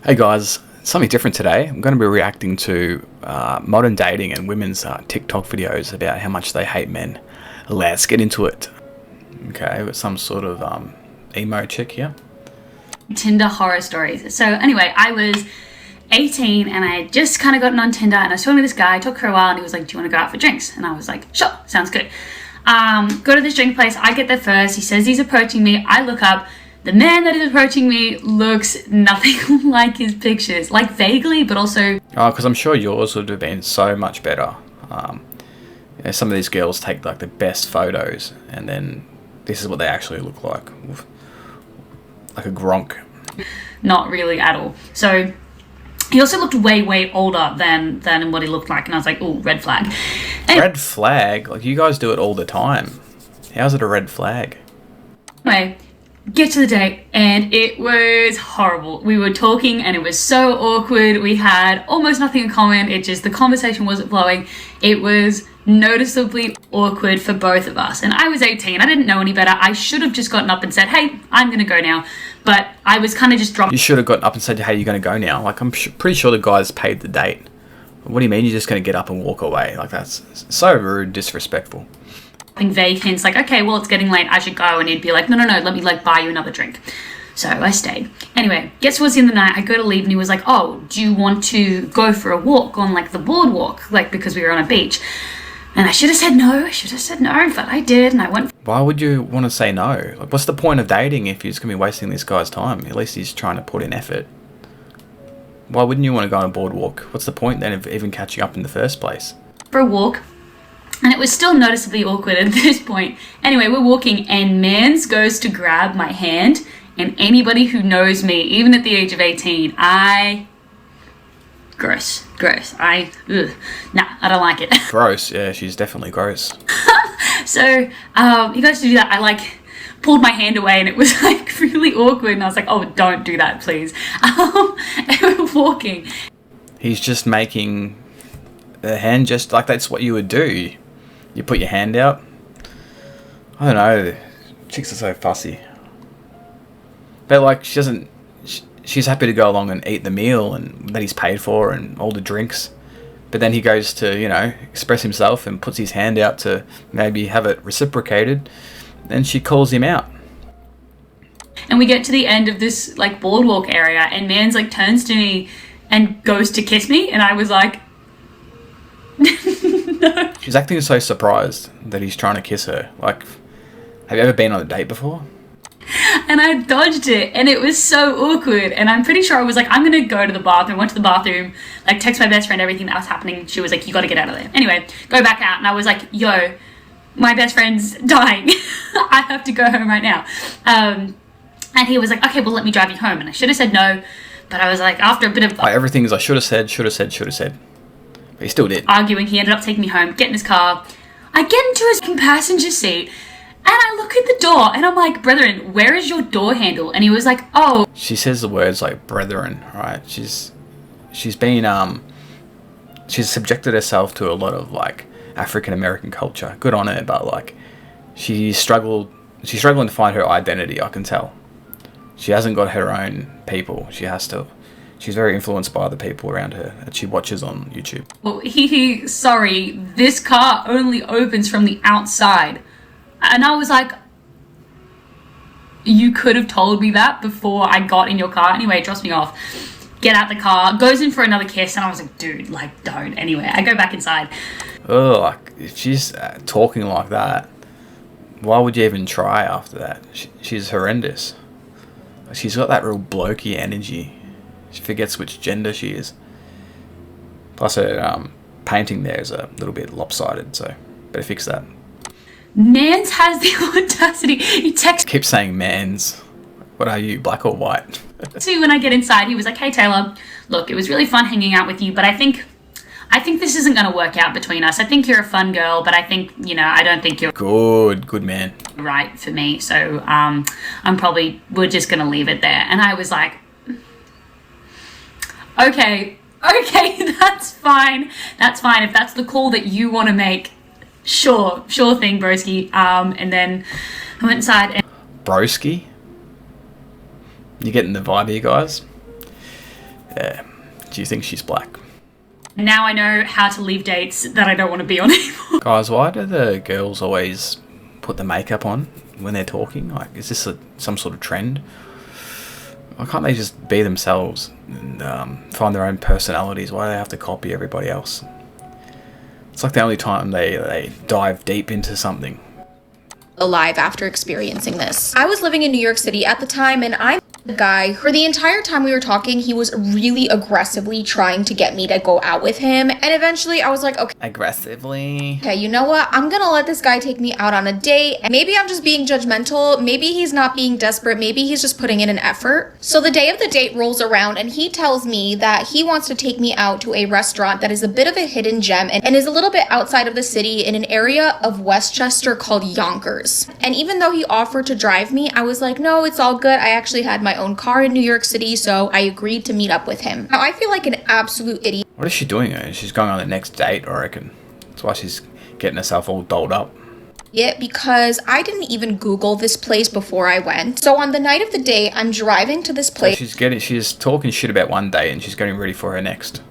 Hey guys, something different today. I'm going to be reacting to modern dating and women's TikTok videos about how much they hate men. Let's get into it. Okay, with some sort of emo chick here. Tinder horror stories. So anyway, I was 18 and I had just kind of gotten on Tinder and I was talking to this guy. I talked for a while and he was like, do you want to go out for drinks? And I was like, sure, sounds good. Go to this drink place. I get there first. He says he's approaching me. I look up. The man that is approaching me looks nothing like his pictures. Like vaguely, but also... Oh, because I'm sure yours would have been so much better. Some of these girls take like the best photos and then this is what they actually look like. Like a gronk. Not really at all. So he also looked way older than what he looked like. And I was like, oh, red flag. Anyway, Red flag? Like you guys do it all the time. How's it a red flag? Anyway, get to the date and it was horrible. We were talking and it was so awkward. We had almost nothing in common. The conversation wasn't flowing. It was noticeably awkward for both of us. And I was 18. I didn't know any better. I should have just gotten up and said, hey, I'm going to go now. But I was kind of just dropping. You should have gotten up and said, hey, you're going to go now. Like I'm pretty sure the guys paid the date. What do you mean you're just going to get up and walk away? Like that's so rude, disrespectful. Vague hints like, okay, well, it's getting late, I should go. And he'd be like, no, let me like buy you another drink. So I stayed. Anyway, gets towards the end of the night, I go to leave and he was like, oh, do you want to go for a walk on like the boardwalk? Like because we were on a beach. And I should have said no, but I did. And I went. Why would you want to say no? Like what's the point of dating if you're just going to be wasting this guy's time? At least he's trying to put in effort. Why wouldn't you want to go on a boardwalk? What's the point then of even catching up in the first place? For a walk. And it was still noticeably awkward at this point. Anyway, we're walking and Mans goes to grab my hand. And anybody who knows me, even at the age of 18, gross. Nah, I don't like it. Gross, yeah, she's definitely gross. So he goes to do that. I like pulled my hand away and it was like really awkward. And I was like, oh, don't do that, please. And we're walking. He's just making a hand just like that's what you would do. You put your hand out. I don't know. Chicks are so fussy. But like she's happy to go along and eat the meal and that he's paid for and all the drinks. But then he goes to, express himself and puts his hand out to maybe have it reciprocated. Then she calls him out. And we get to the end of this like boardwalk area and Mans like turns to me and goes to kiss me. And I was like, no. She's acting so surprised that he's trying to kiss her. Like, have you ever been on a date before? And I dodged it and it was so awkward. And I'm pretty sure I was like, I'm going to go to the bathroom. Went to the bathroom, like text my best friend everything that was happening. She was like, you got to get out of there. Anyway, go back out. And I was like, yo, my best friend's dying. I have to go home right now. And he was like, okay, well, let me drive you home. And I should have said no. But I was like, after a bit of... Like, everything's I should have said. But he still did. Arguing, he ended up taking me home, get in his car. I get into his passenger seat and I look at the door and I'm like, brethren, where is your door handle? And he was like, oh. She says the words like brethren, right? She's subjected herself to a lot of like African American culture. Good on her, but like she's struggling to find her identity, I can tell. She hasn't got her own people. She's very influenced by the people around her that she watches on YouTube. Well, sorry, this car only opens from the outside. And I was like, you could have told me that before I got in your car. Anyway, it drops me off. Get out the car, goes in for another kiss, and I was like, dude, like, don't. Anyway, I go back inside. Oh, like, if she's talking like that, why would you even try after that? She's horrendous. She's got that real blokey energy. She forgets which gender she is. Plus her painting there is a little bit lopsided, so better fix that. Mans has the audacity. He texts... Keep saying mans. What are you, black or white? So when I get inside, he was like, hey, Taylor, look, it was really fun hanging out with you, but I think this isn't going to work out between us. I think you're a fun girl, but I think, I don't think you're... Good man. Right for me, so we're just going to leave it there. And I was like... Okay, that's fine. If that's the call that you want to make, sure thing, broski. And then I went inside and... Broski? You getting the vibe here, guys? Yeah. Do you think she's black? Now I know how to leave dates that I don't want to be on anymore. Guys, why do the girls always put the makeup on when they're talking? Like, is this some sort of trend? Why can't they just be themselves and find their own personalities? Why do they have to copy everybody else? It's like the only time they dive deep into something. Alive after experiencing this. I was living in New York City at the time, and I'm the guy for the entire time we were talking, he was really aggressively trying to get me to go out with him, and eventually I was like, Okay, you know what, I'm gonna let this guy take me out on a date. Maybe I'm just being judgmental, maybe he's not being desperate, maybe he's just putting in an effort. So the day of the date rolls around and he tells me that he wants to take me out to a restaurant that is a bit of a hidden gem and is a little bit outside of the city in an area of Westchester called Yonkers. And even though he offered to drive me, I was like, no, it's all good. I actually had my own car in New York City, so I agreed to meet up with him. Now, I feel like an absolute idiot. What is she doing? She's going on the next date, I reckon. That's why she's getting herself all dolled up. Yeah, because I didn't even Google this place before I went. So on the night of the date, I'm driving to this place. So she's talking shit about one date and she's getting ready for her next.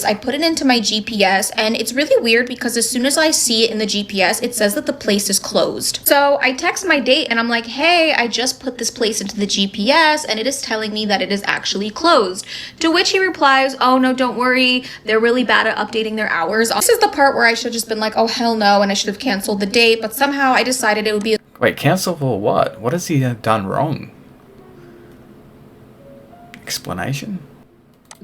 I put it into my GPS, and it's really weird because as soon as I see it in the GPS, it says that the place is closed. So I text my date and I'm like, hey, I just put this place into the GPS and it is telling me that it is actually closed. To which he replies, oh no, don't worry, they're really bad at updating their hours. This is the part where I should have just been like, oh hell no, and I should have canceled the date, but somehow I decided it would be Wait, cancel for what? What has he done wrong? Explanation?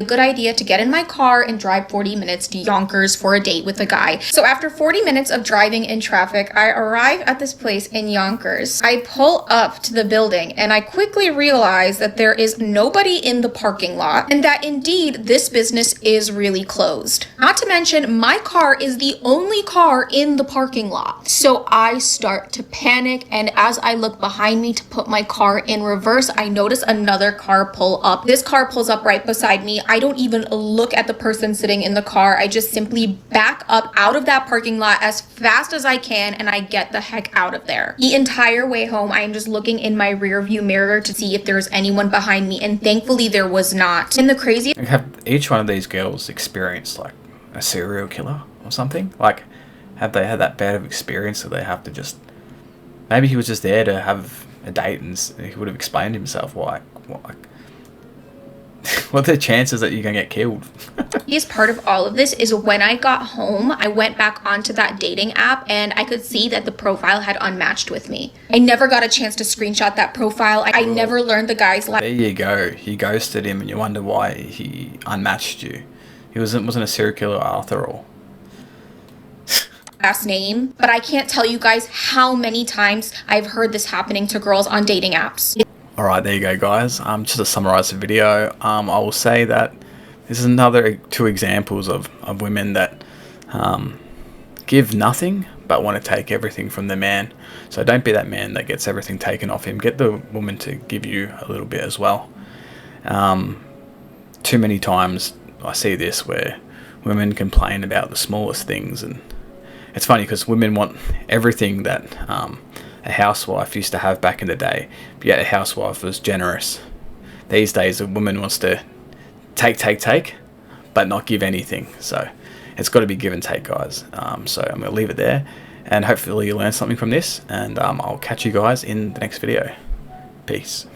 a good idea to get in my car and drive 40 minutes to Yonkers for a date with a guy. So after 40 minutes of driving in traffic, I arrive at this place in Yonkers. I pull up to the building and I quickly realize that there is nobody in the parking lot and that indeed this business is really closed. Not to mention my car is the only car in the parking lot. So I start to panic, and as I look behind me to put my car in reverse, I notice another car pull up. This car pulls up right beside me. I don't even look at the person sitting in the car. I just simply back up out of that parking lot as fast as I can and I get the heck out of there. The entire way home, I am just looking in my rear view mirror to see if there's anyone behind me, and thankfully there was not. And the crazy Have each one of these girls experienced like a serial killer or something? Like, have they had that bad of experience that they have to just... Maybe he was just there to have a date and he would have explained himself why. What are the chances that you're going to get killed? biggest part of all of this is when I got home, I went back onto that dating app and I could see that the profile had unmatched with me. I never got a chance to screenshot that profile. I never learned the guy's There you go. You ghosted him and you wonder why he unmatched you. He wasn't a serial killer after all. last name, but I can't tell you guys how many times I've heard this happening to girls on dating apps. Alright, there you go guys. Just to summarize the video, I will say that this is another two examples of women that give nothing but want to take everything from the man. So don't be that man that gets everything taken off him. Get the woman to give you a little bit as well. Too many times I see this where women complain about the smallest things, and it's funny because women want everything that a housewife used to have back in the day, but yet a housewife was generous. These days a woman wants to take, but not give anything. So it's got to be give and take, guys. So I'm going to leave it there, and hopefully you learned something from this, and I'll catch you guys in the next video. Peace.